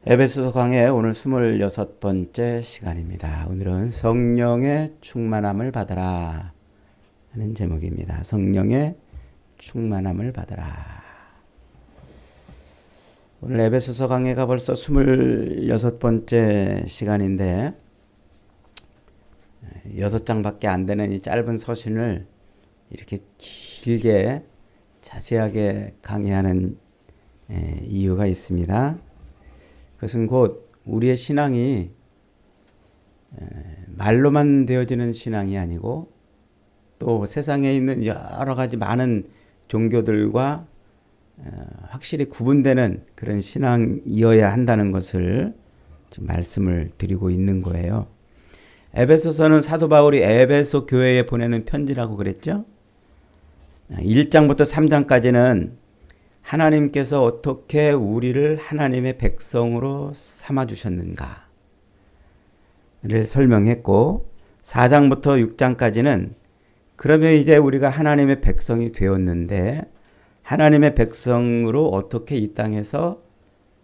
에베소서 강의 오늘 26번째 시간입니다. 오늘은 성령의 충만함을 받아라 하는 제목입니다. 성령의 충만함을 받아라. 오늘 에베소서 강의가 벌써 26번째 시간인데 6장밖에 안 되는 이 짧은 서신을 이렇게 길게 자세하게 강의하는 이유가 있습니다. 그것은 곧 우리의 신앙이 말로만 되어지는 신앙이 아니고 또 세상에 있는 여러 가지 많은 종교들과 확실히 구분되는 그런 신앙이어야 한다는 것을 지금 말씀을 드리고 있는 거예요. 에베소서는 사도 바울이 에베소 교회에 보내는 편지라고 그랬죠. 1장부터 3장까지는 하나님께서 어떻게 우리를 하나님의 백성으로 삼아주셨는가를 설명했고 4장부터 6장까지는 그러면 이제 우리가 하나님의 백성이 되었는데 하나님의 백성으로 어떻게 이 땅에서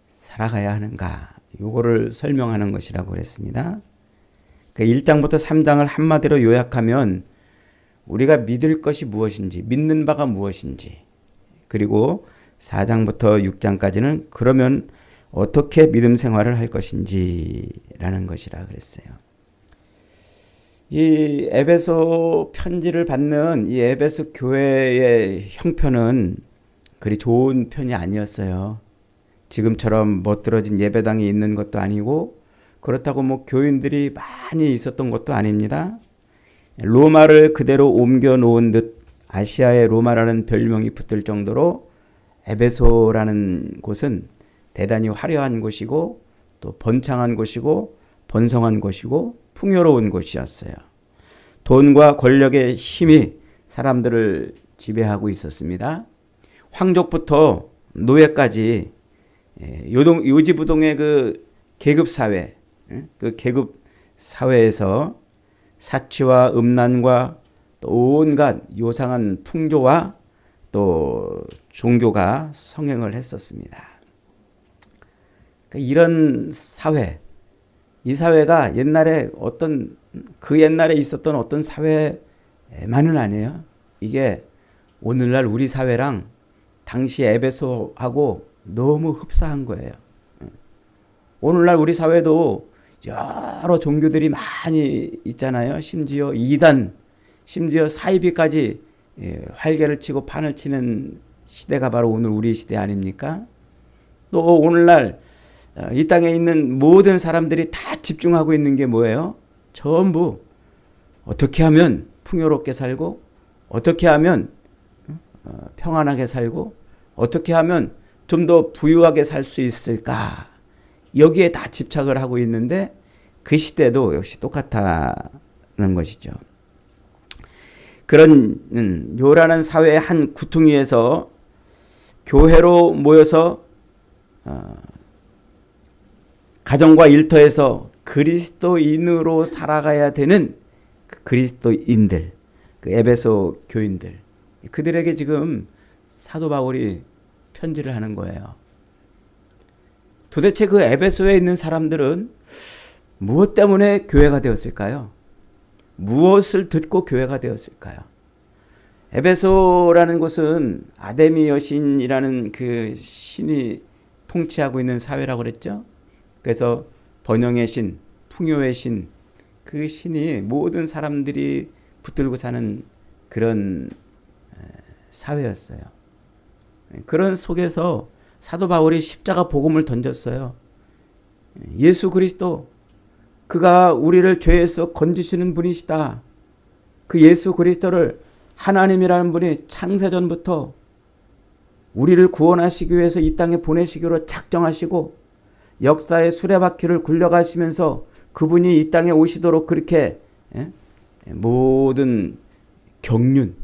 살아가야 하는가 이거를 설명하는 것이라고 그랬습니다. 그 1장부터 3장을 한마디로 요약하면 우리가 믿을 것이 무엇인지 믿는 바가 무엇인지 그리고 4장부터 6장까지는 그러면 어떻게 믿음 생활을 할 것인지라는 것이라 그랬어요. 이 에베소 편지를 받는 이 에베소 교회의 형편은 그리 좋은 편이 아니었어요. 지금처럼 멋들어진 예배당이 있는 것도 아니고 그렇다고 뭐 교인들이 많이 있었던 것도 아닙니다. 로마를 그대로 옮겨 놓은 듯 아시아의 로마라는 별명이 붙을 정도로 에베소라는 곳은 대단히 화려한 곳이고 또 번창한 곳이고 번성한 곳이고 풍요로운 곳이었어요. 돈과 권력의 힘이 사람들을 지배하고 있었습니다. 황족부터 노예까지 요지부동의 그 계급사회, 그 계급사회에서 사치와 음란과 또 온갖 요상한 풍조와 또 종교가 성행을 했었습니다. 이런 사회, 이 사회가 옛날에 옛날에 있었던 어떤 사회만은 아니에요. 이게 오늘날 우리 사회랑 당시 에베소하고 너무 흡사한 거예요. 오늘날 우리 사회도 여러 종교들이 많이 있잖아요. 심지어 이단, 심지어 사이비까지 활개를 치고 판을 치는 시대가 바로 오늘 우리 시대 아닙니까? 또 오늘날 이 땅에 있는 모든 사람들이 다 집중하고 있는 게 뭐예요? 전부 어떻게 하면 풍요롭게 살고 어떻게 하면 평안하게 살고 어떻게 하면 좀 더 부유하게 살 수 있을까? 여기에 다 집착을 하고 있는데 그 시대도 역시 똑같다는 것이죠. 그런 요란한 사회의 한 구퉁이에서 교회로 모여서 가정과 일터에서 그리스도인으로 살아가야 되는 그리스도인들, 그 에베소 교인들, 그들에게 지금 사도 바울이 편지를 하는 거예요. 도대체 그 에베소에 있는 사람들은 무엇 때문에 교회가 되었을까요? 무엇을 듣고 교회가 되었을까요? 에베소라는 곳은 아데미 여신이라는 그 신이 통치하고 있는 사회라고 그랬죠. 그래서 번영의 신, 풍요의 신, 그 신이 모든 사람들이 붙들고 사는 그런 사회였어요. 그런 속에서 사도 바울이 십자가 복음을 던졌어요. 예수 그리스도, 그가 우리를 죄에서 건지시는 분이시다. 그 예수 그리스도를 하나님이라는 분이 창세전부터 우리를 구원하시기 위해서 이 땅에 보내시기로 작정하시고 역사의 수레바퀴를 굴려가시면서 그분이 이 땅에 오시도록 그렇게 모든 경륜,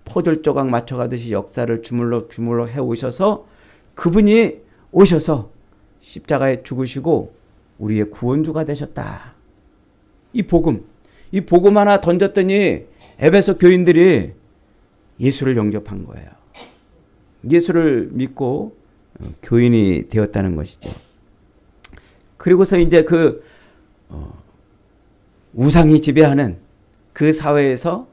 포들조각 맞춰가듯이 역사를 주물럭 해오셔서 그분이 오셔서 십자가에 죽으시고 우리의 구원주가 되셨다. 이 복음 하나 던졌더니 에베소 교인들이 예수를 영접한 거예요. 예수를 믿고 교인이 되었다는 것이죠. 그리고서 이제 그 우상이 지배하는 그 사회에서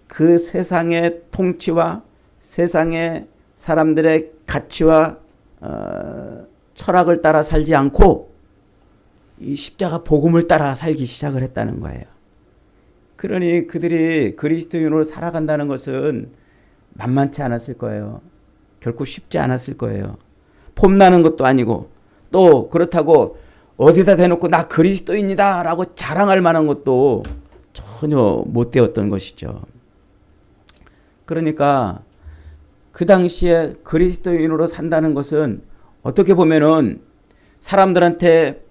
그 세상의 통치와 세상의 사람들의 가치와 철학을 따라 살지 않고 이 십자가 복음을 따라 살기 시작을 했다는 거예요. 그러니 그들이 그리스도인으로 살아간다는 것은 만만치 않았을 거예요. 결코 쉽지 않았을 거예요. 폼나는 것도 아니고 또 그렇다고 어디다 대놓고 나 그리스도인이다 라고 자랑할 만한 것도 전혀 못 되었던 것이죠. 그러니까 그 당시에 그리스도인으로 산다는 것은 어떻게 보면은 사람들한테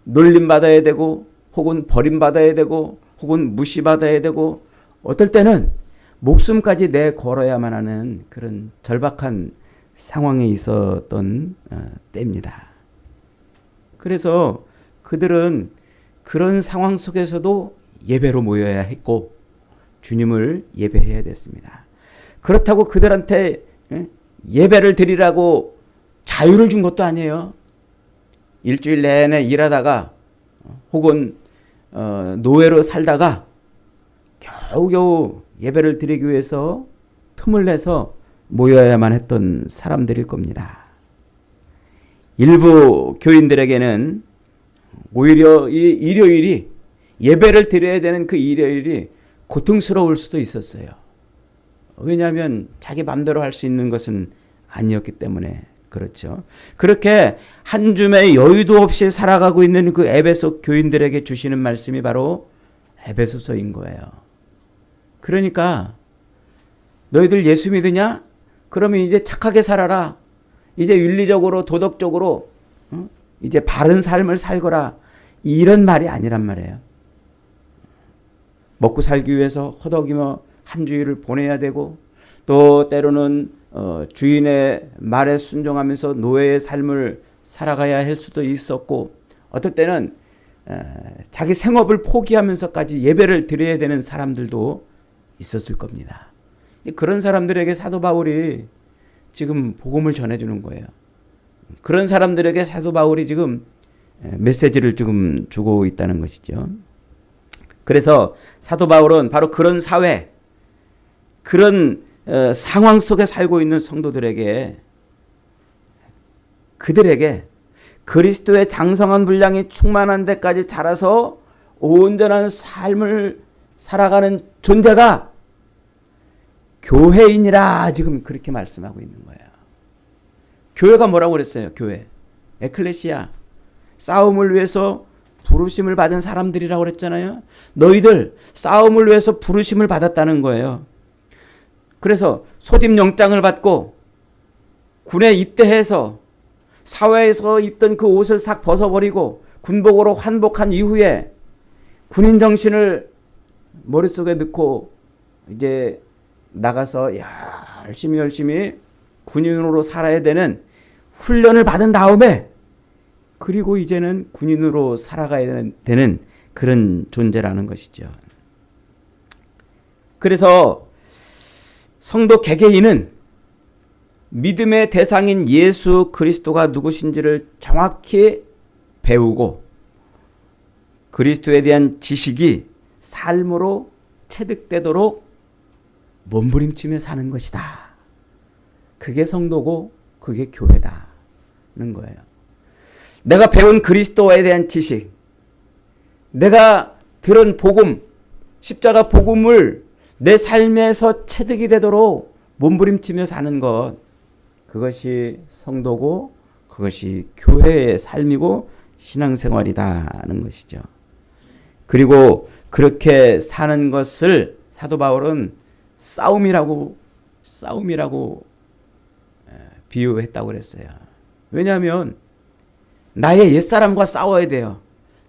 놀림받아야 되고 혹은 버림받아야 되고 혹은 무시받아야 되고 어떨 때는 목숨까지 내걸어야만 하는 그런 절박한 상황에 있었던 때입니다. 그래서 그들은 그런 상황 속에서도 예배로 모여야 했고 주님을 예배해야 됐습니다. 그렇다고 그들한테 예배를 드리라고 자유를 준 것도 아니에요. 일주일 내내 일하다가 혹은 노예로 살다가 겨우겨우 예배를 드리기 위해서 틈을 내서 모여야만 했던 사람들일 겁니다. 일부 교인들에게는 오히려 이 일요일이 예배를 드려야 되는 그 일요일이 고통스러울 수도 있었어요. 왜냐하면 자기 마음대로 할 수 있는 것은 아니었기 때문에 그렇죠. 그렇게 한 줌의 여유도 없이 살아가고 있는 그 에베소 교인들에게 주시는 말씀이 바로 에베소서인 거예요. 그러니까 너희들 예수 믿으냐? 그러면 이제 착하게 살아라. 이제 윤리적으로 도덕적으로 이제 바른 삶을 살거라. 이런 말이 아니란 말이에요. 먹고 살기 위해서 허덕이며 한 주일을 보내야 되고 또 때로는 주인의 말에 순종하면서 노예의 삶을 살아가야 할 수도 있었고 어떨 때는 자기 생업을 포기하면서까지 예배를 드려야 되는 사람들도 있었을 겁니다. 그런 사람들에게 사도 바울이 지금 복음을 전해주는 거예요. 그런 사람들에게 사도 바울이 지금 메시지를 지금 주고 있다는 것이죠. 그래서 사도 바울은 바로 그런 사회, 그런 상황 속에 살고 있는 성도들에게 그들에게 그리스도의 장성한 분량이 충만한 데까지 자라서 온전한 삶을 살아가는 존재가 교회인이라 지금 그렇게 말씀하고 있는 거예요. 교회가 뭐라고 그랬어요? 교회. 에클레시아. 싸움을 위해서 부르심을 받은 사람들이라고 그랬잖아요. 너희들 싸움을 위해서 부르심을 받았다는 거예요. 그래서 소집 영장을 받고 군에 입대해서 사회에서 입던 그 옷을 싹 벗어버리고 군복으로 환복한 이후에 군인 정신을 머릿속에 넣고 이제 나가서 열심히 군인으로 살아야 되는 훈련을 받은 다음에 그리고 이제는 군인으로 살아가야 되는 그런 존재라는 것이죠. 그래서 성도 개개인은 믿음의 대상인 예수 그리스도가 누구신지를 정확히 배우고 그리스도에 대한 지식이 삶으로 체득되도록 몸부림치며 사는 것이다. 그게 성도고 그게 교회다는 거예요. 내가 배운 그리스도에 대한 지식, 내가 들은 복음, 십자가 복음을 내 삶에서 체득이 되도록 몸부림치며 사는 것, 그것이 성도고 그것이 교회의 삶이고 신앙생활이다는 것이죠. 그리고 그렇게 사는 것을 사도 바울은 싸움이라고 비유했다고 그랬어요. 왜냐하면 나의 옛사람과 싸워야 돼요.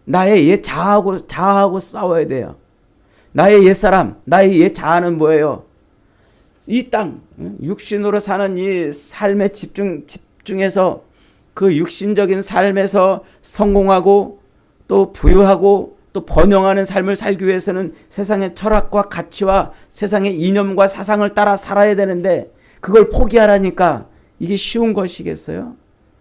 나의 옛 자아하고 싸워야 돼요. 나의 옛사람, 나의 옛 자아는 뭐예요? 이 땅, 육신으로 사는 이 삶에 집중해서 그 육신적인 삶에서 성공하고 또 부유하고 또 번영하는 삶을 살기 위해서는 세상의 철학과 가치와 세상의 이념과 사상을 따라 살아야 되는데 그걸 포기하라니까 이게 쉬운 것이겠어요?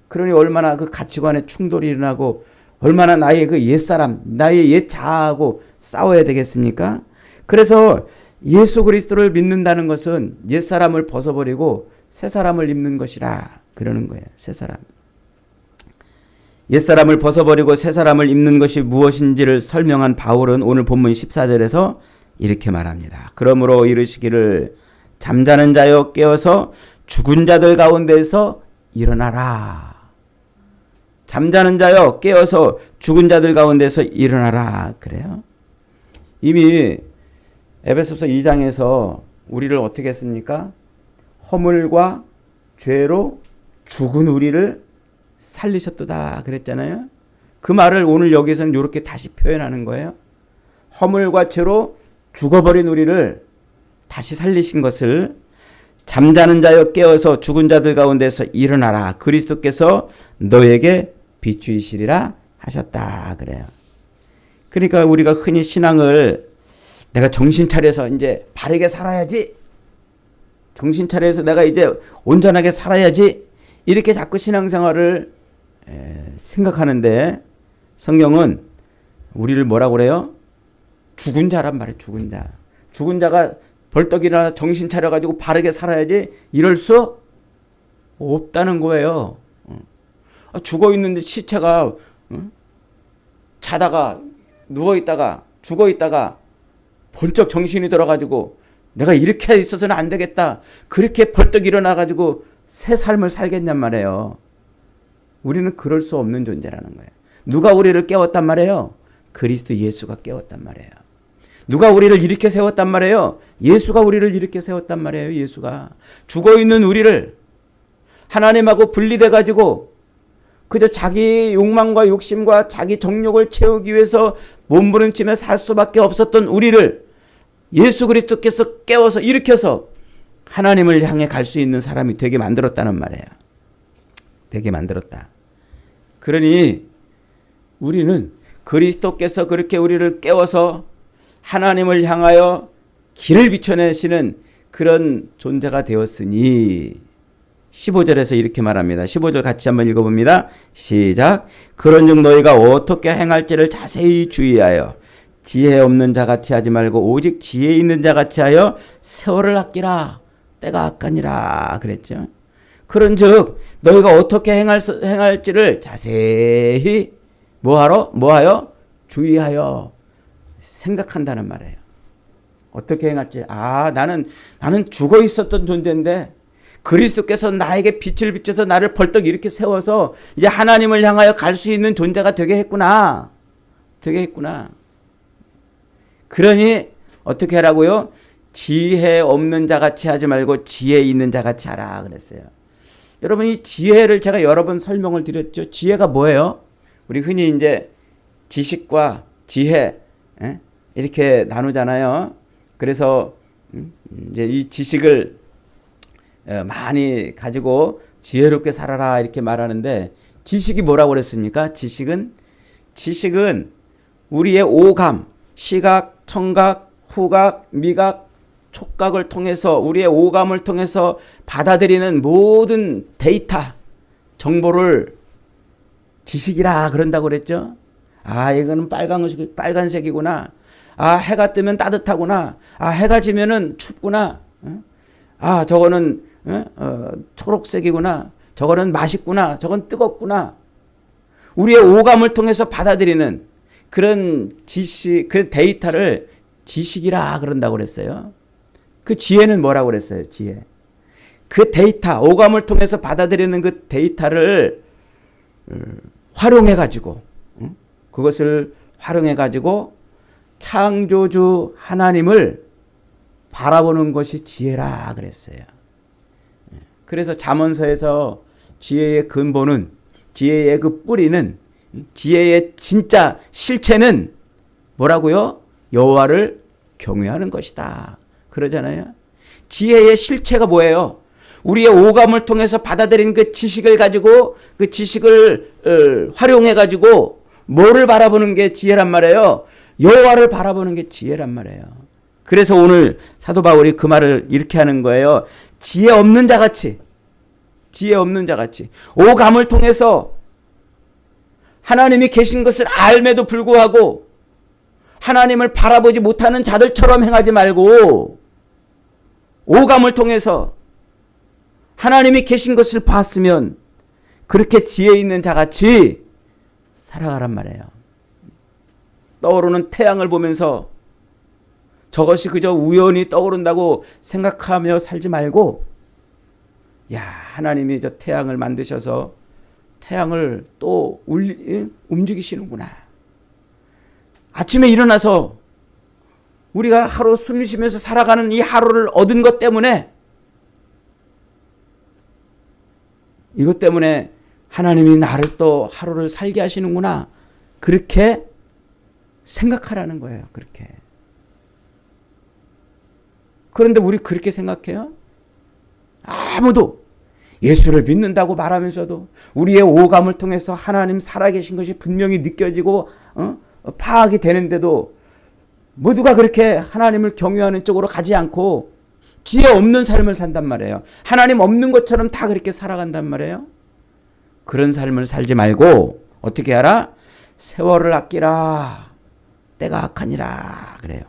그러니 얼마나 그 가치관에 충돌이 일어나고 얼마나 나의 그 옛사람, 나의 옛 자아하고 싸워야 되겠습니까? 그래서 예수 그리스도를 믿는다는 것은 옛사람을 벗어버리고 새사람을 입는 것이라 그러는 거예요. 새사람. 옛사람을 벗어버리고 새사람을 입는 것이 무엇인지를 설명한 바울은 오늘 본문 14절에서 이렇게 말합니다. 그러므로 이르시기를 잠자는 자여 깨어서 죽은 자들 가운데서 일어나라. 잠자는 자여 깨어서 죽은 자들 가운데서 일어나라. 그래요. 이미 에베소서 2장에서 우리를 어떻게 했습니까? 허물과 죄로 죽은 우리를 살리셨도다 그랬잖아요. 그 말을 오늘 여기서는 이렇게 다시 표현하는 거예요. 허물과 죄로 죽어버린 우리를 다시 살리신 것을 잠자는 자여 깨어서 죽은 자들 가운데서 일어나라. 그리스도께서 너에게 비추이시리라 하셨다 그래요. 그러니까 우리가 흔히 신앙을 내가 정신 차려서 이제 바르게 살아야지, 정신 차려서 내가 이제 온전하게 살아야지, 이렇게 자꾸 신앙생활을 생각하는데 성경은 우리를 뭐라고 그래요? 죽은 자란 말이에요. 죽은 자. 죽은 자가 벌떡 일어나 정신 차려가지고 바르게 살아야지, 이럴 수 없다는 거예요. 죽어있는데 시체가 자다가 누워있다가 죽어있다가 번쩍 정신이 들어가지고 내가 이렇게 있어서는 안 되겠다, 그렇게 벌떡 일어나가지고 새 삶을 살겠냔 말이에요. 우리는 그럴 수 없는 존재라는 거예요. 누가 우리를 깨웠단 말이에요? 그리스도 예수가 깨웠단 말이에요. 누가 우리를 일으켜 세웠단 말이에요? 예수가 우리를 일으켜 세웠단 말이에요. 예수가. 죽어있는 우리를 하나님하고 분리돼가지고 그저 자기 욕망과 욕심과 자기 정욕을 채우기 위해서 몸부림치며 살 수밖에 없었던 우리를 예수 그리스도께서 깨워서 일으켜서 하나님을 향해 갈 수 있는 사람이 되게 만들었다는 말이에요. 되게 만들었다. 그러니 우리는 그리스도께서 그렇게 우리를 깨워서 하나님을 향하여 길을 비춰내시는 그런 존재가 되었으니 15절에서 이렇게 말합니다. 15절 같이 한번 읽어봅니다. 시작. 그런즉 너희가 어떻게 행할지를 자세히 주의하여 지혜 없는 자같이 하지 말고 오직 지혜 있는 자같이 하여 세월을 아끼라. 때가 아까니라 그랬죠. 그런즉 너희가 어떻게 행할지를 자세히 뭐하여? 주의하여 생각한다는 말이에요. 어떻게 행할지. 나는 죽어 있었던 존재인데 그리스도께서 나에게 빛을 비춰서 나를 벌떡 이렇게 세워서 이제 하나님을 향하여 갈 수 있는 존재가 되게 했구나. 되게 했구나. 그러니 어떻게 하라고요? 지혜 없는 자같이 하지 말고 지혜 있는 자같이 하라 그랬어요. 여러분, 이 지혜를 제가 여러 번 설명을 드렸죠. 지혜가 뭐예요? 우리 흔히 이제 지식과 지혜 이렇게 나누잖아요. 그래서 이제 이 지식을 많이 가지고 지혜롭게 살아라 이렇게 말하는데, 지식이 뭐라고 그랬습니까? 지식은 우리의 오감, 시각, 청각, 후각, 미각, 촉각을 통해서 우리의 오감을 통해서 받아들이는 모든 데이터, 정보를 지식이라 그런다고 그랬죠. 이거는 빨간색이구나. 해가 뜨면 따뜻하구나. 해가 지면은 춥구나. 저거는 초록색이구나. 저거는 맛있구나. 저건 뜨겁구나. 우리의 오감을 통해서 받아들이는 그런 지식, 그런 데이터를 지식이라 그런다고 그랬어요. 그 지혜는 뭐라고 그랬어요? 지혜. 그 데이터, 오감을 통해서 받아들이는 그 데이터를 활용해가지고, 그것을 활용해가지고 창조주 하나님을 바라보는 것이 지혜라 그랬어요. 그래서 잠언서에서 지혜의 근본은, 지혜의 그 뿌리는, 지혜의 진짜 실체는 뭐라고요? 여호와를 경외하는 것이다. 그러잖아요. 지혜의 실체가 뭐예요? 우리의 오감을 통해서 받아들인 그 지식을 가지고, 그 지식을 활용해 가지고 뭐를 바라보는 게 지혜란 말이에요? 여호와를 바라보는 게 지혜란 말이에요. 그래서 오늘 사도 바울이 그 말을 이렇게 하는 거예요. 지혜 없는 자같이 오감을 통해서 하나님이 계신 것을 알매도 불구하고 하나님을 바라보지 못하는 자들처럼 행하지 말고 오감을 통해서 하나님이 계신 것을 봤으면 그렇게 지혜 있는 자같이 살아가란 말이에요. 떠오르는 태양을 보면서 저것이 그저 우연히 떠오른다고 생각하며 살지 말고, 야, 하나님이 저 태양을 만드셔서 태양을 또 움직이시는구나. 아침에 일어나서 우리가 하루 숨 쉬면서 살아가는 이 하루를 얻은 것 때문에, 이것 때문에 하나님이 나를 또 하루를 살게 하시는구나. 그렇게 생각하라는 거예요. 그렇게. 그런데 우리 그렇게 생각해요? 아무도 예수를 믿는다고 말하면서도 우리의 오감을 통해서 하나님 살아계신 것이 분명히 느껴지고 파악이 되는데도 모두가 그렇게 하나님을 경외하는 쪽으로 가지 않고 지혜 없는 삶을 산단 말이에요. 하나님 없는 것처럼 다 그렇게 살아간단 말이에요. 그런 삶을 살지 말고 어떻게 하라? 세월을 아끼라. 때가 악하니라. 그래요.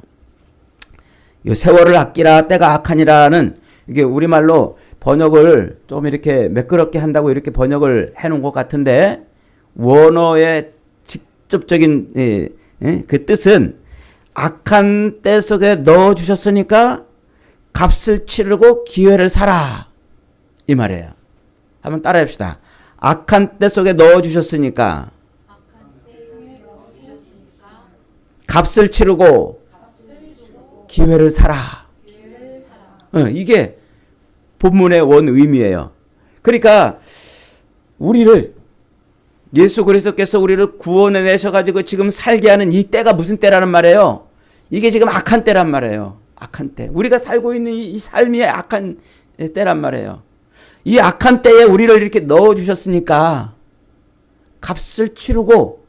이 세월을 아끼라 때가 악하니라는 이게 우리말로 번역을 좀 이렇게 매끄럽게 한다고 이렇게 번역을 해놓은 것 같은데, 원어의 직접적인 그 뜻은 악한 때 속에 넣어주셨으니까 값을 치르고 기회를 사라, 이 말이에요. 한번 따라해 봅시다. 악한 때 속에 넣어주셨으니까 값을 치르고 기회를 사라. 이게 본문의 원 의미예요. 그러니까 우리를, 예수 그리스도께서 우리를 구원해 내셔가지고 지금 살게 하는 이 때가 무슨 때라는 말이에요? 이게 지금 악한 때란 말이에요. 악한 때. 우리가 살고 있는 이 삶이 악한 때란 말이에요. 이 악한 때에 우리를 이렇게 넣어주셨으니까 값을 치르고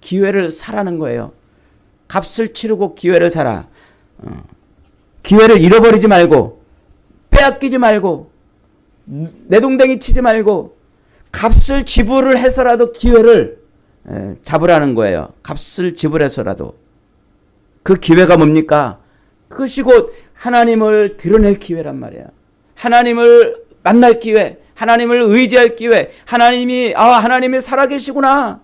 기회를 사라는 거예요. 값을 치르고 기회를 사라. 기회를 잃어버리지 말고, 빼앗기지 말고, 내동댕이 치지 말고, 값을 지불을 해서라도 기회를 잡으라는 거예요. 값을 지불해서라도. 그 기회가 뭡니까? 그것이 곧 하나님을 드러낼 기회란 말이야. 하나님을 만날 기회, 하나님을 의지할 기회, 하나님이 살아계시구나.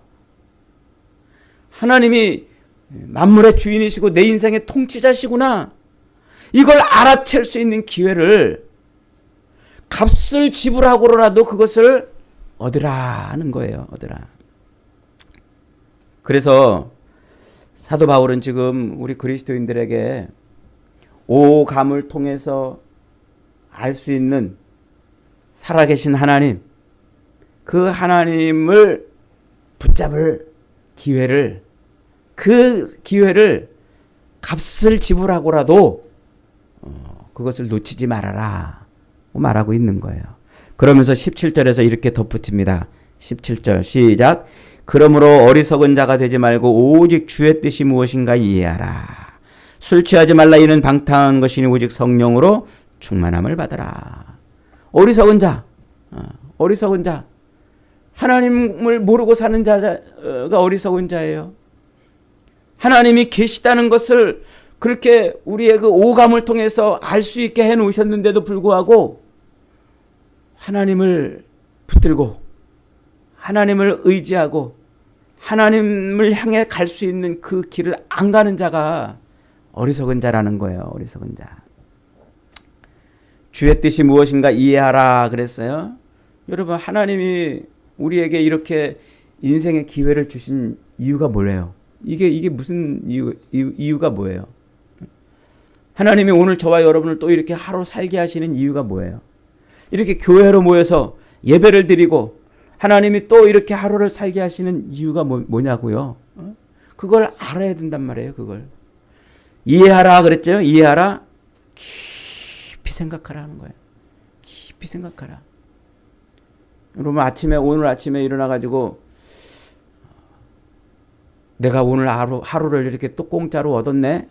하나님이 만물의 주인이시고 내 인생의 통치자시구나. 이걸 알아챌 수 있는 기회를 값을 지불하고라도 그것을 얻으라는 거예요. 얻으라. 그래서 사도 바울은 지금 우리 그리스도인들에게 오감을 통해서 알 수 있는 살아계신 하나님, 그 하나님을 붙잡을 기회를, 그 기회를 값을 지불하고라도 그것을 놓치지 말아라 말하고 있는 거예요. 그러면서 17절에서 이렇게 덧붙입니다. 17절 시작. 그러므로 어리석은 자가 되지 말고 오직 주의 뜻이 무엇인가 이해하라. 술 취하지 말라. 이는 방탕한 것이니 오직 성령으로 충만함을 받아라. 어리석은 자, 어리석은 자. 하나님을 모르고 사는 자가 어리석은 자예요. 하나님이 계시다는 것을 그렇게 우리의 그 오감을 통해서 알 수 있게 해 놓으셨는데도 불구하고 하나님을 붙들고 하나님을 의지하고 하나님을 향해 갈 수 있는 그 길을 안 가는 자가 어리석은 자라는 거예요. 어리석은 자. 주의 뜻이 무엇인가 이해하라 그랬어요. 여러분, 하나님이 우리에게 이렇게 인생의 기회를 주신 이유가 뭐예요? 이게 무슨 이유가 뭐예요? 하나님이 오늘 저와 여러분을 또 이렇게 하루 살게 하시는 이유가 뭐예요? 이렇게 교회로 모여서 예배를 드리고 하나님이 또 이렇게 하루를 살게 하시는 이유가 뭐냐고요? 그걸 알아야 된단 말이에요. 그걸 이해하라 그랬죠? 이해하라. 깊이 생각하라 하는 거예요. 깊이 생각하라. 여러분, 오늘 아침에 일어나가지고 내가 오늘 하루를 이렇게 또 공짜로 얻었네.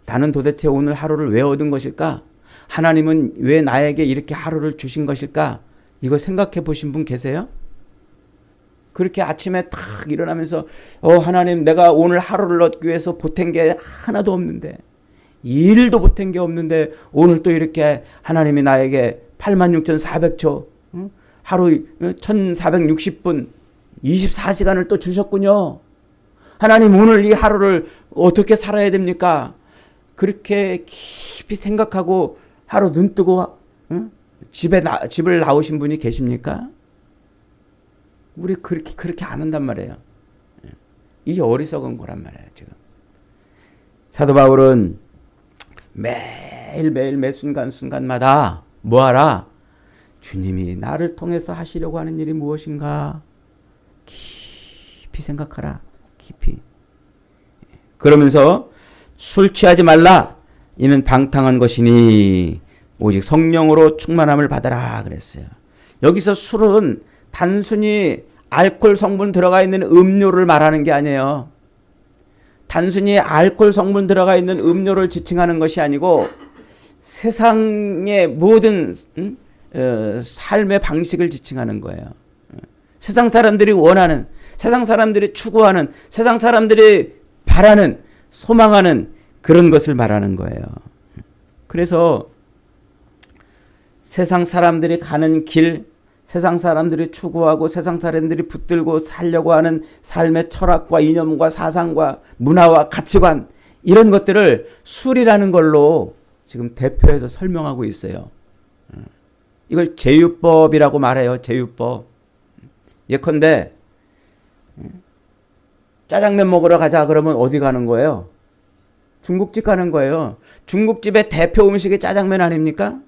나는 도대체 오늘 하루를 왜 얻은 것일까? 하나님은 왜 나에게 이렇게 하루를 주신 것일까? 이거 생각해 보신 분 계세요? 그렇게 아침에 딱 일어나면서 하나님, 내가 오늘 하루를 얻기 위해서 보탠 게 하나도 없는데, 일도 보탠 게 없는데 오늘 또 이렇게 하나님이 나에게 86,400초 하루 1460분 24시간을 또 주셨군요. 하나님, 오늘 이 하루를 어떻게 살아야 됩니까? 그렇게 깊이 생각하고 하루 눈 뜨고 집을 나오신 분이 계십니까? 우리 그렇게 안 한단 말이에요. 이게 어리석은 거란 말이에요, 지금. 사도 바울은 매일매일 매 순간순간마다 뭐하라? 주님이 나를 통해서 하시려고 하는 일이 무엇인가? 깊이 생각하라. 깊이. 그러면서 술 취하지 말라. 이는 방탕한 것이니 오직 성령으로 충만함을 받아라 그랬어요. 여기서 술은 단순히 알코올 성분 들어가 있는 음료를 말하는 게 아니에요. 단순히 알코올 성분 들어가 있는 음료를 지칭하는 것이 아니고 세상의 모든 삶의 방식을 지칭하는 거예요. 세상 사람들이 원하는, 세상 사람들이 추구하는, 세상 사람들이 바라는, 소망하는 그런 것을 말하는 거예요. 그래서 세상 사람들이 가는 길, 세상 사람들이 추구하고 세상 사람들이 붙들고 살려고 하는 삶의 철학과 이념과 사상과 문화와 가치관, 이런 것들을 술이라는 걸로 지금 대표해서 설명하고 있어요. 이걸 제유법이라고 말해요. 제유법. 예컨대 짜장면 먹으러 가자 그러면 어디 가는 거예요? 중국집 가는 거예요. 중국집의 대표 음식이 짜장면 아닙니까?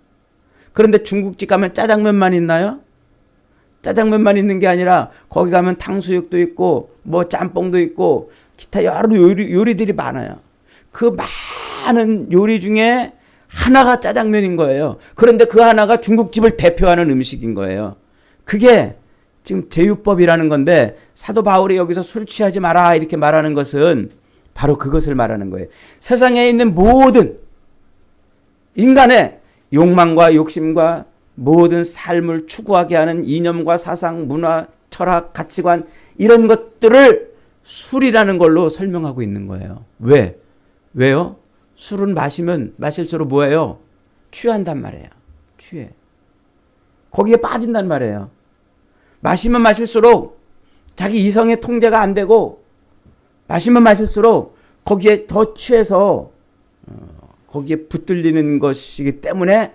그런데 중국집 가면 짜장면만 있나요? 짜장면만 있는 게 아니라 거기 가면 탕수육도 있고 뭐 짬뽕도 있고 기타 여러 요리들이 많아요. 그 많은 요리 중에 하나가 짜장면인 거예요. 그런데 그 하나가 중국집을 대표하는 음식인 거예요. 그게 지금 제유법이라는 건데, 사도 바울이 여기서 술 취하지 마라 이렇게 말하는 것은 바로 그것을 말하는 거예요. 세상에 있는 모든 인간의 욕망과 욕심과 모든 삶을 추구하게 하는 이념과 사상, 문화, 철학, 가치관, 이런 것들을 술이라는 걸로 설명하고 있는 거예요. 왜요? 술은 마시면 마실수록 뭐예요? 취한단 말이에요. 취해. 거기에 빠진단 말이에요. 마시면 마실수록 자기 이성의 통제가 안 되고, 마시면 마실수록 거기에 더 취해서 거기에 붙들리는 것이기 때문에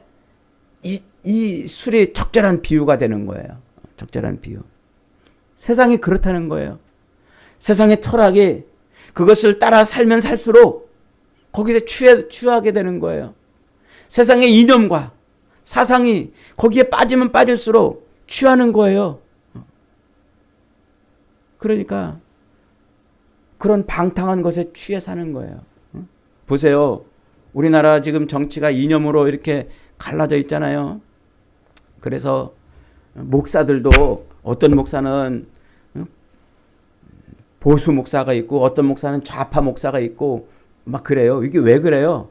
이 술이 적절한 비유가 되는 거예요. 적절한 비유. 세상이 그렇다는 거예요. 세상의 철학이 그것을 따라 살면 살수록 거기에 취하게 되는 거예요. 세상의 이념과 사상이 거기에 빠지면 빠질수록 취하는 거예요. 그러니까 그런 방탕한 것에 취해 사는 거예요. 보세요. 우리나라 지금 정치가 이념으로 이렇게 갈라져 있잖아요. 그래서 목사들도 어떤 목사는 보수 목사가 있고 어떤 목사는 좌파 목사가 있고 막 그래요. 이게 왜 그래요?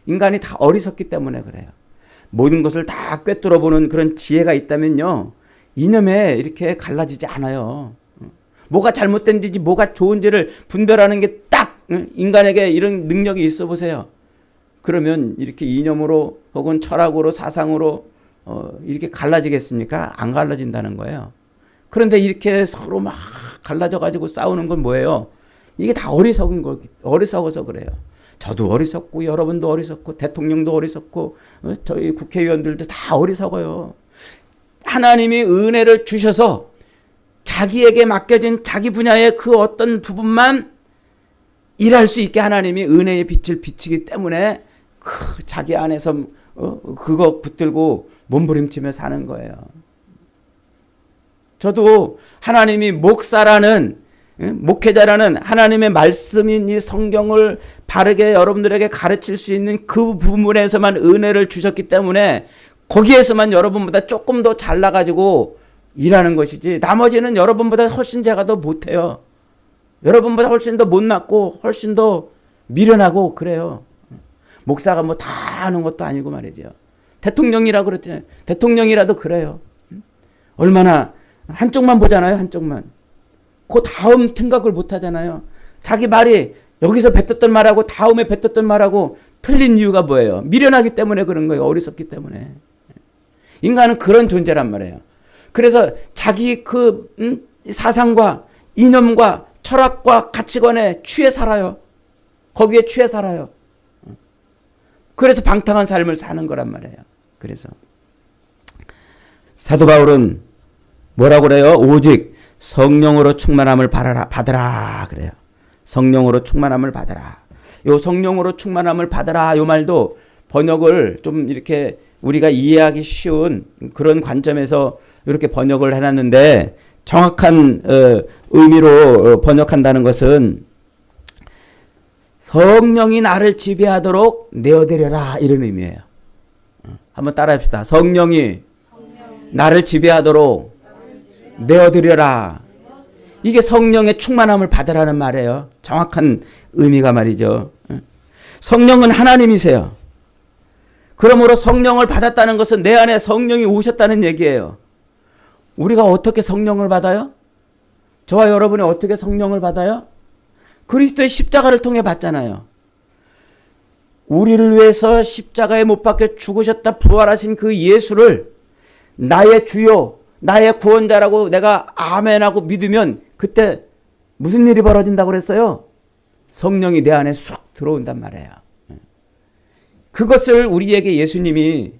인간이 다 어리석기 때문에 그래요. 모든 것을 다 꿰뚫어 보는 그런 지혜가 있다면요, 이념에 이렇게 갈라지지 않아요. 뭐가 잘못된지 뭐가 좋은지를 분별하는 게 딱 인간에게 이런 능력이 있어 보세요. 그러면 이렇게 이념으로 혹은 철학으로 사상으로 이렇게 갈라지겠습니까? 안 갈라진다는 거예요. 그런데 이렇게 서로 막 갈라져 가지고 싸우는 건 뭐예요? 이게 다 어리석어서 그래요. 저도 어리석고 여러분도 어리석고 대통령도 어리석고 저희 국회의원들도 다 어리석어요. 하나님이 은혜를 주셔서 자기에게 맡겨진 자기 분야의 그 어떤 부분만 일할 수 있게 하나님이 은혜의 빛을 비치기 때문에 자기 안에서 그거 붙들고 몸부림치며 사는 거예요. 저도 하나님이 목사라는, 목회자라는 하나님의 말씀인 이 성경을 바르게 여러분들에게 가르칠 수 있는 그 부분에서만 은혜를 주셨기 때문에 거기에서만 여러분보다 조금 더 잘나가지고 일하는 것이지, 나머지는 여러분보다 훨씬 제가 더 못해요. 여러분보다 훨씬 더 못났고 훨씬 더 미련하고 그래요. 목사가 뭐 다 하는 것도 아니고 말이죠. 대통령이라도 그래요. 얼마나 한쪽만 보잖아요. 한쪽만. 그 다음 생각을 못 하잖아요. 자기 말이 여기서 뱉었던 말하고 다음에 뱉었던 말하고 틀린 이유가 뭐예요? 미련하기 때문에 그런 거예요. 어리석기 때문에. 인간은 그런 존재란 말이에요. 그래서 자기 사상과 이념과 철학과 가치관에 취해 살아요. 거기에 취해 살아요. 그래서 방탕한 삶을 사는 거란 말이에요. 그래서 사도 바울은 뭐라고 그래요? 오직 성령으로 충만함을 받으라 그래요. 성령으로 충만함을 받으라. 요 성령으로 충만함을 받으라 요 말도 번역을 좀 이렇게 우리가 이해하기 쉬운 그런 관점에서 이렇게 번역을 해놨는데 정확한 의미로 번역한다는 것은 성령이 나를 지배하도록 내어드려라 이런 의미예요. 한번 따라합시다. 성령이 나를 지배하도록 내어드려라. 이게 성령의 충만함을 받으라는 말이에요. 정확한 의미가 말이죠. 성령은 하나님이세요. 그러므로 성령을 받았다는 것은 내 안에 성령이 오셨다는 얘기예요. 우리가 어떻게 성령을 받아요? 저와 여러분이 어떻게 성령을 받아요? 그리스도의 십자가를 통해 받잖아요. 우리를 위해서 십자가에 못 박혀 죽으셨다 부활하신 그 예수를 나의 주요, 나의 구원자라고 내가 아멘하고 믿으면 그때 무슨 일이 벌어진다고 그랬어요? 성령이 내 안에 쑥 들어온단 말이에요. 그것을 우리에게 예수님이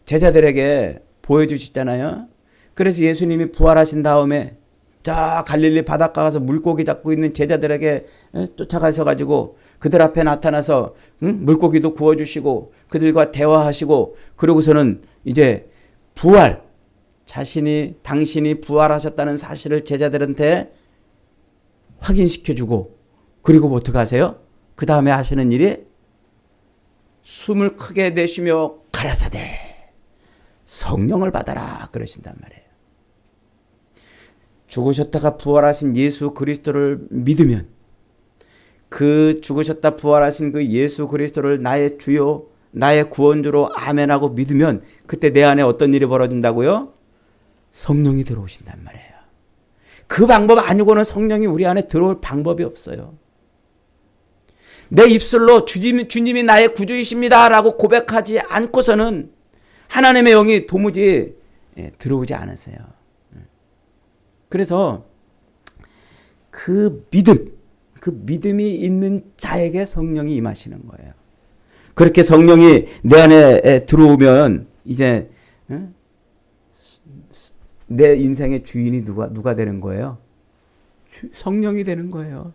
제자들에게 보여주시잖아요. 그래서 예수님이 부활하신 다음에 저 갈릴리 바닷가 가서 물고기 잡고 있는 제자들에게 쫓아가셔가지고 그들 앞에 나타나서 물고기도 구워주시고 그들과 대화하시고 그러고서는 이제 당신이 부활하셨다는 사실을 제자들한테 확인시켜주고 그리고 뭐 어떻게 하세요? 그 다음에 하시는 일이 숨을 크게 내쉬며 가라사대 성령을 받아라 그러신단 말이에요. 죽으셨다가 부활하신 예수 그리스도를 믿으면 그 죽으셨다 부활하신 그 예수 그리스도를 나의 주요 나의 구원주로 아멘하고 믿으면 그때 내 안에 어떤 일이 벌어진다고요? 성령이 들어오신단 말이에요. 그 방법 아니고는 성령이 우리 안에 들어올 방법이 없어요. 내 입술로 주님이 나의 구주이십니다 라고 고백하지 않고서는 하나님의 영이 도무지 들어오지 않으세요. 그래서 그 믿음이 있는 자에게 성령이 임하시는 거예요. 그렇게 성령이 내 안에 들어오면 이제 내 인생의 주인이 누가 되는 거예요? 성령이 되는 거예요.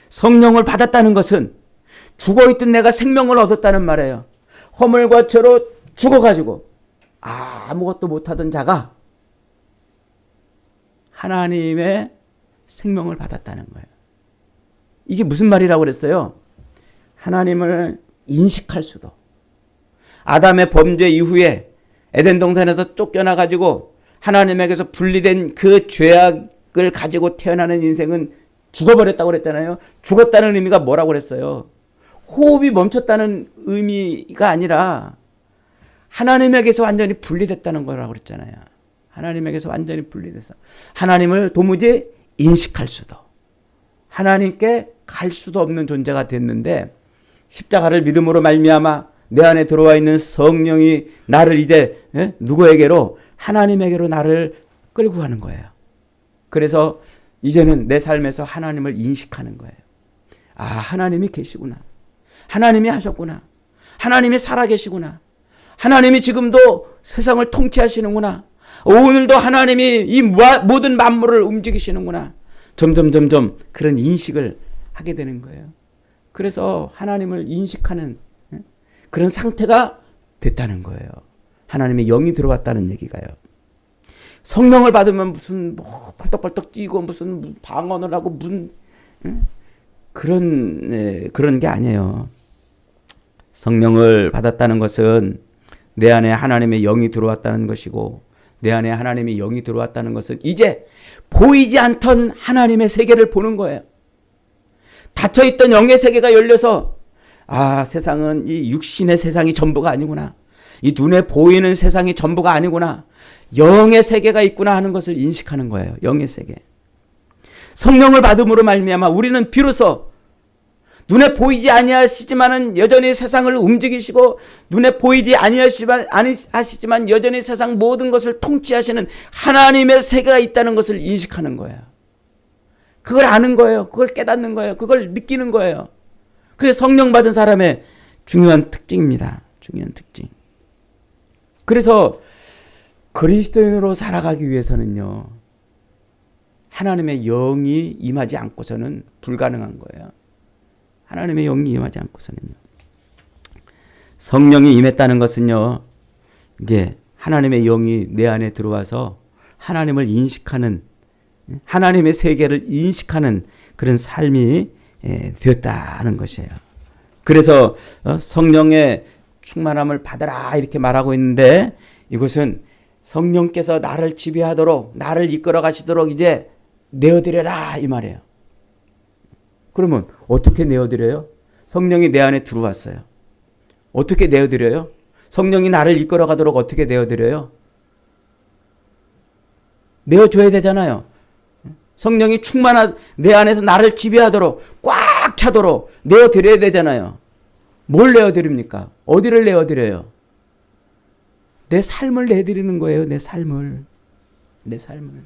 성령을 받았다는 것은 죽어있던 내가 생명을 얻었다는 말이에요. 허물과 죄로 죽어가지고 아무것도 못하던 자가 하나님의 생명을 받았다는 거예요. 이게 무슨 말이라고 그랬어요? 하나님을 인식할 수도. 아담의 범죄 이후에 에덴 동산에서 쫓겨나가지고 하나님에게서 분리된 그 죄악을 가지고 태어나는 인생은 죽어버렸다고 그랬잖아요. 죽었다는 의미가 뭐라고 그랬어요? 호흡이 멈췄다는 의미가 아니라 하나님에게서 완전히 분리됐다는 거라고 그랬잖아요. 하나님에게서 완전히 분리돼서 하나님을 도무지 인식할 수도 하나님께 갈 수도 없는 존재가 됐는데 십자가를 믿음으로 말미암아 내 안에 들어와 있는 성령이 나를 이제 누구에게로 하나님에게로 나를 끌고 가는 거예요. 그래서 이제는 내 삶에서 하나님을 인식하는 거예요. 하나님이 계시구나. 하나님이 하셨구나. 하나님이 살아계시구나. 하나님이 지금도 세상을 통치하시는구나. 오늘도 하나님이 이 모든 만물을 움직이시는구나. 점점 그런 인식을 하게 되는 거예요. 그래서 하나님을 인식하는 그런 상태가 됐다는 거예요. 하나님의 영이 들어왔다는 얘기가요. 성령을 받으면 무슨 펄떡펄떡 뛰고 무슨 방언을 하고 그런 게 아니에요. 성령을 받았다는 것은 내 안에 하나님의 영이 들어왔다는 것이고 내 안에 하나님의 영이 들어왔다는 것은 이제 보이지 않던 하나님의 세계를 보는 거예요. 닫혀있던 영의 세계가 열려서 세상은 이 육신의 세상이 전부가 아니구나. 이 눈에 보이는 세상이 전부가 아니구나. 영의 세계가 있구나 하는 것을 인식하는 거예요. 영의 세계. 성령을 받음으로 말미암아 우리는 비로소 눈에 보이지 아니하시지만은 여전히 세상을 움직이시고 눈에 보이지 아니하시지만 여전히 세상 모든 것을 통치하시는 하나님의 세계가 있다는 것을 인식하는 거예요. 그걸 아는 거예요. 그걸 깨닫는 거예요. 그걸 느끼는 거예요. 그게 성령 받은 사람의 중요한 특징입니다. 중요한 특징. 그래서 그리스도인으로 살아가기 위해서는요, 하나님의 영이 임하지 않고서는 불가능한 거예요. 하나님의 영이 임하지 않고서는요. 성령이 임했다는 것은요, 이제 하나님의 영이 내 안에 들어와서 하나님을 인식하는, 하나님의 세계를 인식하는 그런 삶이 되었다는 것이에요. 그래서 성령의 충만함을 받아라 이렇게 말하고 있는데, 이것은 성령께서 나를 지배하도록, 나를 이끌어 가시도록 이제 내어드려라 이 말이에요. 그러면 어떻게 내어드려요? 성령이 내 안에 들어왔어요. 어떻게 내어드려요? 성령이 나를 이끌어 가도록 어떻게 내어드려요? 내어줘야 되잖아요. 성령이 충만한 내 안에서 나를 지배하도록 꽉 차도록 내어드려야 되잖아요. 뭘 내어드립니까? 어디를 내어드려요? 내 삶을 내드리는 거예요. 내 삶을. 내 삶을.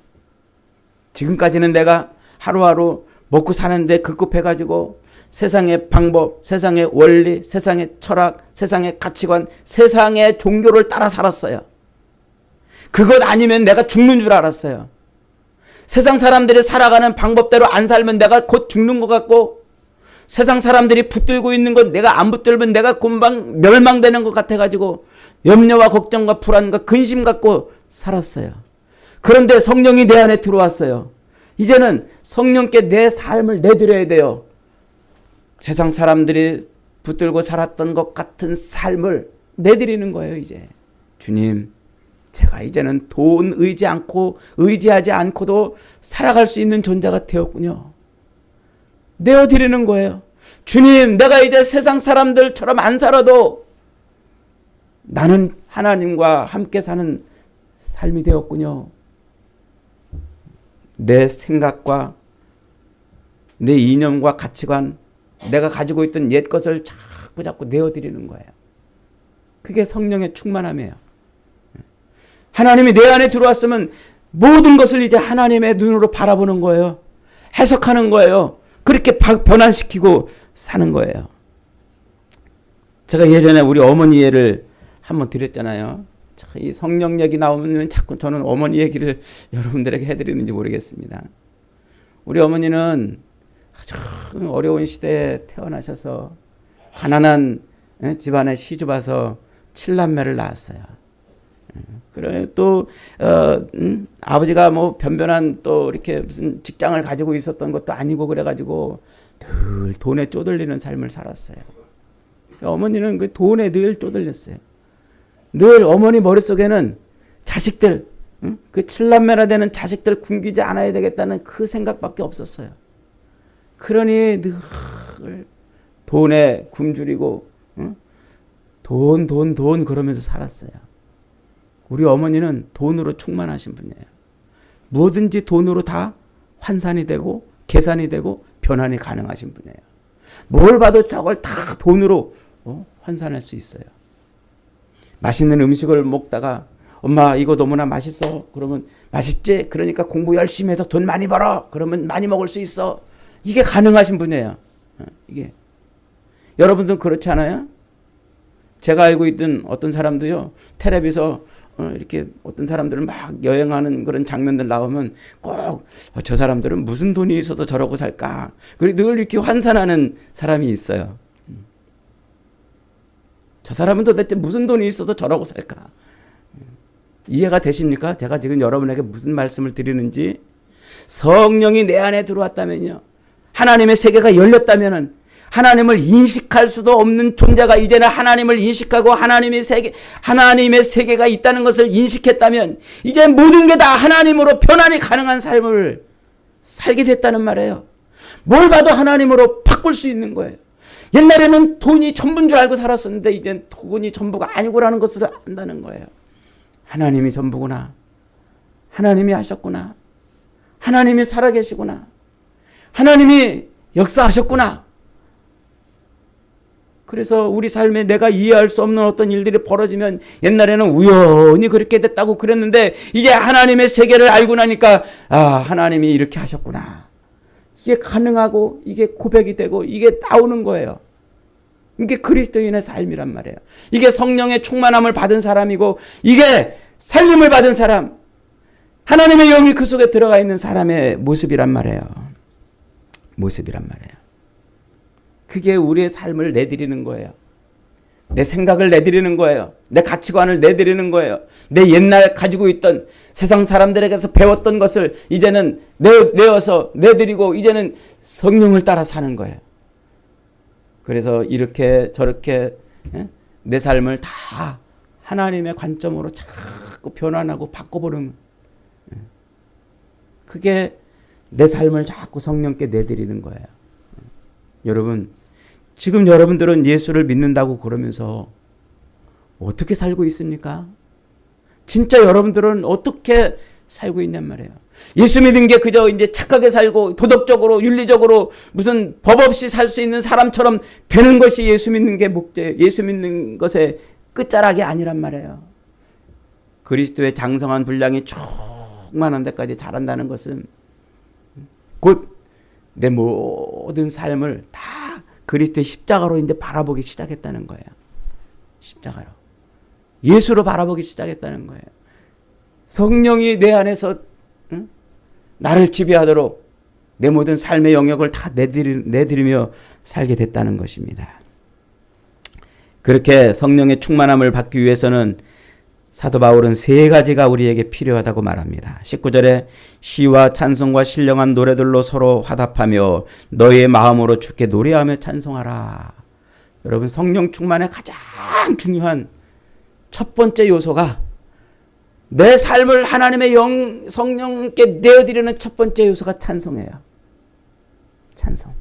지금까지는 내가 하루하루 먹고 사는데 급급해가지고 세상의 방법, 세상의 원리, 세상의 철학, 세상의 가치관, 세상의 종교를 따라 살았어요. 그것 아니면 내가 죽는 줄 알았어요. 세상 사람들이 살아가는 방법대로 안 살면 내가 곧 죽는 것 같고, 세상 사람들이 붙들고 있는 것 내가 안 붙들면 내가 금방 멸망되는 것 같아가지고 염려와 걱정과 불안과 근심 갖고 살았어요. 그런데 성령이 내 안에 들어왔어요. 이제는 성령께 내 삶을 내드려야 돼요. 세상 사람들이 붙들고 살았던 것 같은 삶을 내드리는 거예요. 이제 주님, 제가 이제는 돈 의지하지 않고도 살아갈 수 있는 존재가 되었군요. 내어드리는 거예요. 주님, 내가 이제 세상 사람들처럼 안 살아도 나는 하나님과 함께 사는 삶이 되었군요. 내 생각과 내 이념과 가치관, 내가 가지고 있던 옛 것을 자꾸 내어드리는 거예요. 그게 성령의 충만함이에요. 하나님이 내 안에 들어왔으면 모든 것을 이제 하나님의 눈으로 바라보는 거예요. 해석하는 거예요. 그렇게 변환시키고 사는 거예요. 제가 예전에 우리 어머니 예를 한번 드렸잖아요. 이 성령 얘기 나오면 자꾸 저는 어머니 얘기를 여러분들에게 해드리는지 모르겠습니다. 우리 어머니는 아주 어려운 시대에 태어나셔서 가난한 집안에 시집와서 7남매를 낳았어요. 그래 또 아버지가 뭐 변변한 또 이렇게 무슨 직장을 가지고 있었던 것도 아니고 그래가지고 늘 돈에 쪼들리는 삶을 살았어요. 어머니는 그 돈에 늘 쪼들렸어요. 늘 어머니 머릿속에는 자식들, 그 7남매나 되는 자식들 굶기지 않아야 되겠다는 그 생각밖에 없었어요. 그러니 늘 돈에 굶주리고 돈 그러면서 살았어요. 우리 어머니는 돈으로 충만하신 분이에요. 뭐든지 돈으로 다 환산이 되고 계산이 되고 변환이 가능하신 분이에요. 뭘 봐도 저걸 다 돈으로 환산할 수 있어요. 맛있는 음식을 먹다가 엄마 이거 너무나 맛있어. 그러면 맛있지? 그러니까 공부 열심히 해서 돈 많이 벌어. 그러면 많이 먹을 수 있어. 이게 가능하신 분이에요. 이게 여러분들 그렇지 않아요? 제가 알고 있던 어떤 사람도요. 텔레비에서 이렇게 어떤 사람들은 막 여행하는 그런 장면들 나오면 꼭 저 사람들은 무슨 돈이 있어서 저러고 살까? 그리고 늘 이렇게 환산하는 사람이 있어요. 저 사람은 도대체 무슨 돈이 있어서 저러고 살까? 이해가 되십니까? 제가 지금 여러분에게 무슨 말씀을 드리는지. 성령이 내 안에 들어왔다면요. 하나님의 세계가 열렸다면은 하나님을 인식할 수도 없는 존재가 이제는 하나님을 인식하고 하나님의 세계가 있다는 것을 인식했다면 이제 모든 게 다 하나님으로 변환이 가능한 삶을 살게 됐다는 말이에요. 뭘 봐도 하나님으로 바꿀 수 있는 거예요. 옛날에는 돈이 전부인 줄 알고 살았었는데 이제 돈이 전부가 아니고라는 것을 안다는 거예요. 하나님이 전부구나. 하나님이 하셨구나. 하나님이 살아계시구나. 하나님이 역사하셨구나. 그래서 우리 삶에 내가 이해할 수 없는 어떤 일들이 벌어지면 옛날에는 우연히 그렇게 됐다고 그랬는데 이제 하나님의 세계를 알고 나니까 하나님이 이렇게 하셨구나. 이게 가능하고 이게 고백이 되고 이게 나오는 거예요. 이게 그리스도인의 삶이란 말이에요. 이게 성령의 충만함을 받은 사람이고 이게 살림을 받은 사람, 하나님의 영이 그 속에 들어가 있는 사람의 모습이란 말이에요. 모습이란 말이에요. 그게 우리의 삶을 내드리는 거예요. 내 생각을 내드리는 거예요. 내 가치관을 내드리는 거예요. 내 옛날 가지고 있던 세상 사람들에게서 배웠던 것을 이제는 내어서 내드리고 이제는 성령을 따라 사는 거예요. 그래서 이렇게 저렇게 내 삶을 다 하나님의 관점으로 자꾸 변환하고 바꿔보는, 그게 내 삶을 자꾸 성령께 내드리는 거예요. 여러분, 지금 여러분들은 예수를 믿는다고 그러면서 어떻게 살고 있습니까? 진짜 여러분들은 어떻게 살고 있냔 말이에요. 예수 믿은 게 그저 이제 착하게 살고 도덕적으로 윤리적으로 무슨 법 없이 살 수 있는 사람처럼 되는 것이 예수 믿는 게 목적, 예수 믿는 것의 끝자락이 아니란 말이에요. 그리스도의 장성한 분량이 충만한 데까지 자란다는 것은 곧 내 모든 삶을 다 그리스도의 십자가로 이제 바라보기 시작했다는 거예요. 십자가로. 예수로 바라보기 시작했다는 거예요. 성령이 내 안에서 나를 지배하도록 내 모든 삶의 영역을 다 내드리며 살게 됐다는 것입니다. 그렇게 성령의 충만함을 받기 위해서는 사도 바울은 세 가지가 우리에게 필요하다고 말합니다. 19절에 시와 찬송과 신령한 노래들로 서로 화답하며 너희의 마음으로 주께 노래하며 찬송하라. 여러분, 성령 충만의 가장 중요한 첫 번째 요소가 내 삶을 하나님의 성령께 내어드리는 첫 번째 요소가 찬송이에요. 찬송.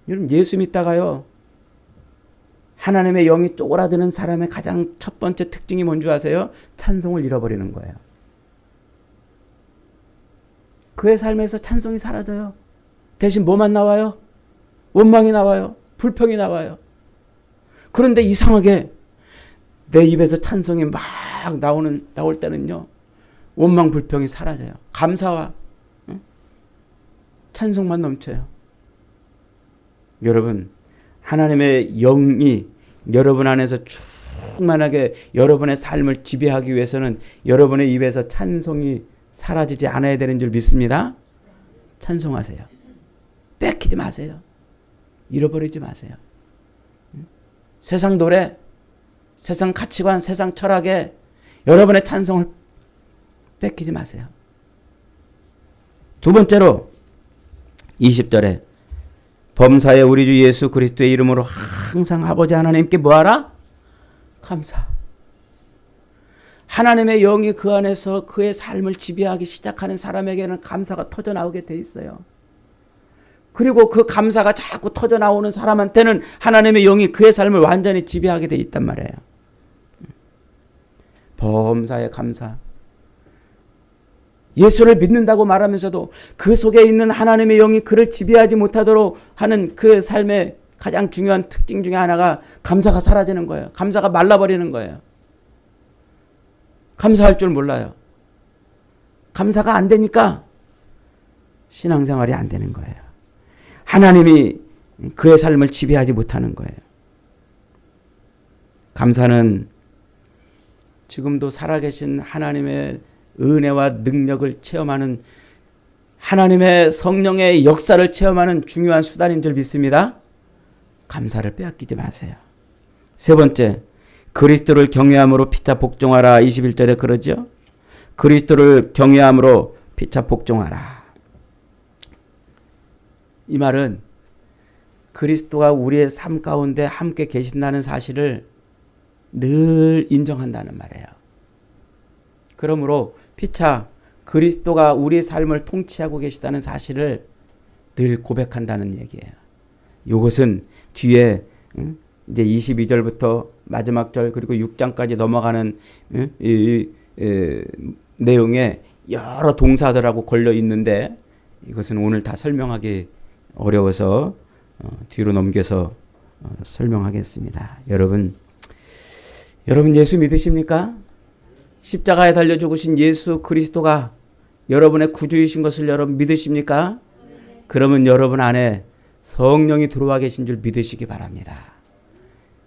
여러분, 예수 믿다가요, 하나님의 영이 쪼그라드는 사람의 가장 첫 번째 특징이 뭔지 아세요? 찬송을 잃어버리는 거예요. 그의 삶에서 찬송이 사라져요. 대신 뭐만 나와요? 원망이 나와요. 불평이 나와요. 그런데 이상하게 내 입에서 찬송이 막 나올 때는요, 원망 불평이 사라져요. 감사와 찬송만 넘쳐요. 여러분, 하나님의 영이 여러분 안에서 충만하게 여러분의 삶을 지배하기 위해서는 여러분의 입에서 찬송이 사라지지 않아야 되는 줄 믿습니다. 찬송하세요. 뺏기지 마세요. 잃어버리지 마세요. 세상 노래, 세상 가치관, 세상 철학에 여러분의 찬송을 뺏기지 마세요. 두 번째로 20절에 범사에 우리 주 예수 그리스도의 이름으로 항상 아버지 하나님께 뭐하라? 감사. 하나님의 영이 그 안에서 그의 삶을 지배하기 시작하는 사람에게는 감사가 터져나오게 돼 있어요. 그리고 그 감사가 자꾸 터져나오는 사람한테는 하나님의 영이 그의 삶을 완전히 지배하게 돼 있단 말이에요. 범사에 감사. 예수를 믿는다고 말하면서도 그 속에 있는 하나님의 영이 그를 지배하지 못하도록 하는 그 삶의 가장 중요한 특징 중에 하나가 감사가 사라지는 거예요. 감사가 말라버리는 거예요. 감사할 줄 몰라요. 감사가 안 되니까 신앙생활이 안 되는 거예요. 하나님이 그의 삶을 지배하지 못하는 거예요. 감사는 지금도 살아계신 하나님의 은혜와 능력을 체험하는, 하나님의 성령의 역사를 체험하는 중요한 수단인 줄 믿습니다. 감사를 빼앗기지 마세요. 세 번째, 그리스도를 경외함으로 피차 복종하라. 21절에 그러죠. 그리스도를 경외함으로 피차 복종하라. 이 말은 그리스도가 우리의 삶 가운데 함께 계신다는 사실을 늘 인정한다는 말이에요. 그러므로 피차 그리스도가 우리의 삶을 통치하고 계시다는 사실을 늘 고백한다는 얘기예요. 이것은 뒤에 이제 22절부터 마지막 절 그리고 6장까지 넘어가는 내용에 여러 동사들하고 걸려 있는데 이것은 오늘 다 설명하기 어려워서 뒤로 넘겨서 설명하겠습니다. 여러분 예수 믿으십니까? 십자가에 달려 죽으신 예수 그리스도가 여러분의 구주이신 것을 여러분 믿으십니까? 그러면 여러분 안에 성령이 들어와 계신 줄 믿으시기 바랍니다.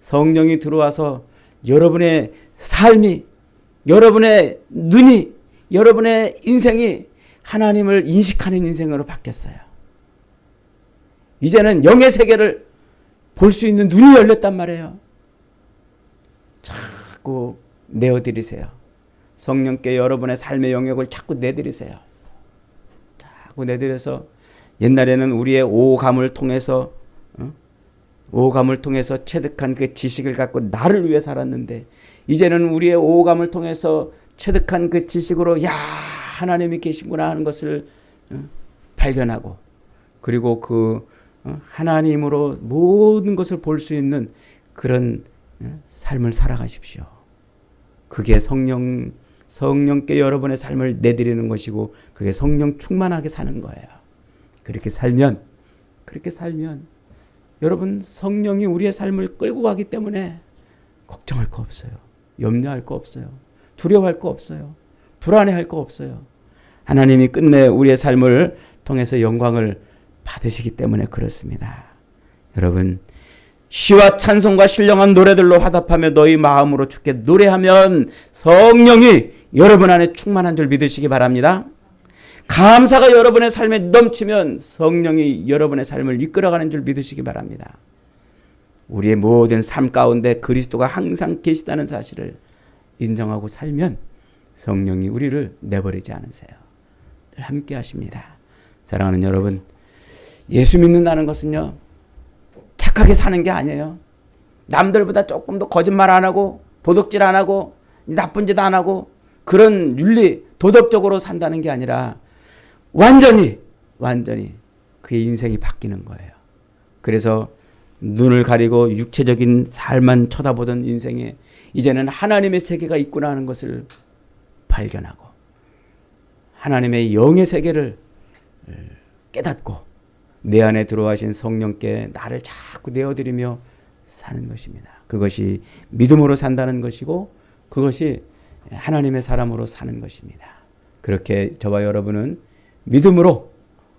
성령이 들어와서 여러분의 삶이, 여러분의 눈이, 여러분의 인생이 하나님을 인식하는 인생으로 바뀌었어요. 이제는 영의 세계를 볼 수 있는 눈이 열렸단 말이에요. 자꾸 내어드리세요. 성령께 여러분의 삶의 영역을 자꾸 내드리세요. 자꾸 내드려서 옛날에는 우리의 오감을 통해서 체득한 그 지식을 갖고 나를 위해 살았는데 이제는 우리의 오감을 통해서 체득한 그 지식으로 야 하나님이 계시구나 하는 것을 발견하고 그리고 그 하나님으로 모든 것을 볼 수 있는 그런 삶을 살아가십시오. 그게 성령께 여러분의 삶을 내드리는 것이고 그게 성령 충만하게 사는 거예요. 그렇게 살면 여러분 성령이 우리의 삶을 끌고 가기 때문에 걱정할 거 없어요. 염려할 거 없어요. 두려워할 거 없어요. 불안해할 거 없어요. 하나님이 끝내 우리의 삶을 통해서 영광을 받으시기 때문에 그렇습니다. 여러분 시와 찬송과 신령한 노래들로 화답하며 너희 마음으로 주께 노래하면 성령이 여러분 안에 충만한 줄 믿으시기 바랍니다. 감사가 여러분의 삶에 넘치면 성령이 여러분의 삶을 이끌어가는 줄 믿으시기 바랍니다. 우리의 모든 삶 가운데 그리스도가 항상 계시다는 사실을 인정하고 살면 성령이 우리를 내버리지 않으세요. 늘 함께 하십니다. 사랑하는 여러분, 예수 믿는다는 것은요 착하게 사는 게 아니에요. 남들보다 조금 더 거짓말 안 하고 도둑질 안 하고 나쁜 짓 안 하고 그런 윤리 도덕적으로 산다는 게 아니라 완전히 그의 인생이 바뀌는 거예요. 그래서 눈을 가리고 육체적인 삶만 쳐다보던 인생에 이제는 하나님의 세계가 있구나 하는 것을 발견하고 하나님의 영의 세계를 깨닫고 내 안에 들어와신 성령께 나를 자꾸 내어드리며 사는 것입니다. 그것이 믿음으로 산다는 것이고 그것이 하나님의 사람으로 사는 것입니다. 그렇게 저와 여러분은 믿음으로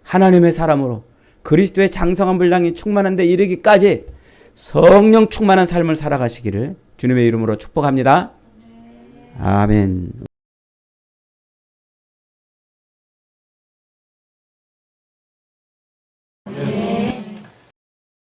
하나님의 사람으로 그리스도의 장성한 분량이 충만한 데 이르기까지 성령 충만한 삶을 살아가시기를 주님의 이름으로 축복합니다. 아멘.